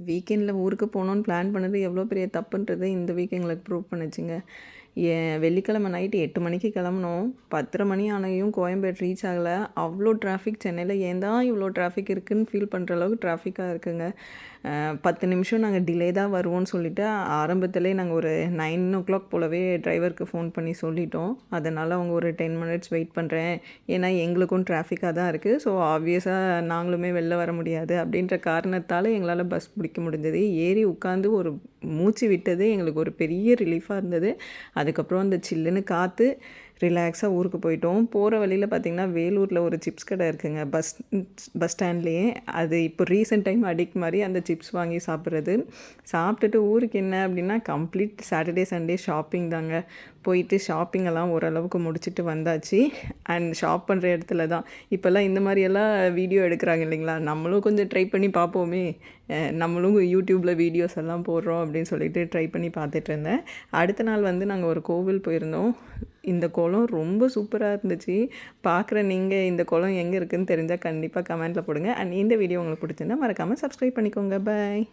வீக்கெண்டில் ஊருக்கு போகணுன்னு பிளான் பண்ணது எவ்வளோ பெரிய தப்புன்றது இந்த வீக் எங்களுக்கு ப்ரூவ் பண்ணுச்சுங்க. வெள்ளிக்கிழமை நைட்டு 8 மணிக்கு கிளம்புனோம். 10:30 மணி ஆனையும் கோயம்பேடு ரீச் ஆகலை. அவ்வளோ டிராஃபிக். சென்னையில் ஏன் தான் இவ்வளோ டிராஃபிக் இருக்குதுன்னு ஃபீல் பண்ணுற அளவுக்கு டிராஃபிக்காக இருக்குங்க. 10 நிமிஷம் நாங்கள் டிலே தான் வருவோம்னு சொல்லிவிட்டு ஆரம்பத்திலே நாங்கள் ஒரு 9 o'clock போலவே டிரைவருக்கு ஃபோன் பண்ணி சொல்லிட்டோம். அதனால் அவங்க ஒரு 10 minutes வெயிட் பண்ணுறேன், ஏன்னா எங்களுக்கும் டிராஃபிக்காக தான் இருக்குது, ஸோ ஆப்வியஸாக நாங்களுமே வெளில வர முடியாது அப்படின்ற காரணத்தால் எங்களால் பஸ் பிடிக்க முடிஞ்சது. ஏறி உட்காந்து ஒரு மூச்சு விட்டதே எங்களுக்கு ஒரு பெரிய ரிலீஃபாக இருந்தது. அதுக்கப்புறம் அந்த சில்லுன்னு காற்று ரிலாக்ஸாக ஊருக்கு போயிட்டோம். போகிற வழியில் பார்த்திங்கன்னா வேலூரில் ஒரு சிப்ஸ் கடை இருக்குங்க, பஸ் ஸ்டாண்ட்லேயே. அது இப்போ ரீசெண்ட் டைம் அடிக்ட் மாதிரி அந்த சிப்ஸ் வாங்கி சாப்பிட்றது. சாப்பிட்டுட்டு ஊருக்கு என்ன அப்படின்னா கம்ப்ளீட் சாட்டர்டே சண்டே ஷாப்பிங் தாங்க. போயிட்டு ஷாப்பிங்கெல்லாம் ஓரளவுக்கு முடிச்சுட்டு வந்தாச்சு. அண்ட் ஷாப் பண்ணுற இடத்துல தான் இப்போல்லாம் இந்த மாதிரியெல்லாம் வீடியோ எடுக்கிறாங்க இல்லைங்களா, நம்மளும் கொஞ்சம் ட்ரை பண்ணி பார்ப்போமே, நம்மளும் யூடியூப்பில் வீடியோஸ் எல்லாம் போடுறோம் அப்படின்னு சொல்லிட்டு ட்ரை பண்ணி பார்த்துட்டு இருந்தேன். அடுத்த நாள் வந்து நாங்கள் ஒரு கோவில் போயிருந்தோம். இந்த குளம் ரொம்ப சூப்பராக இருந்துச்சு. பார்க்குற நீங்கள் இந்த குளம் எங்கே இருக்குதுன்னு தெரிஞ்சால் கண்டிப்பாக கமெண்ட்டில் போடுங்க. அண்ட் இந்த வீடியோ உங்களுக்கு பிடிச்சிருந்தா மறக்காமல் சப்ஸ்கிரைப் பண்ணிக்கோங்க. பாய்.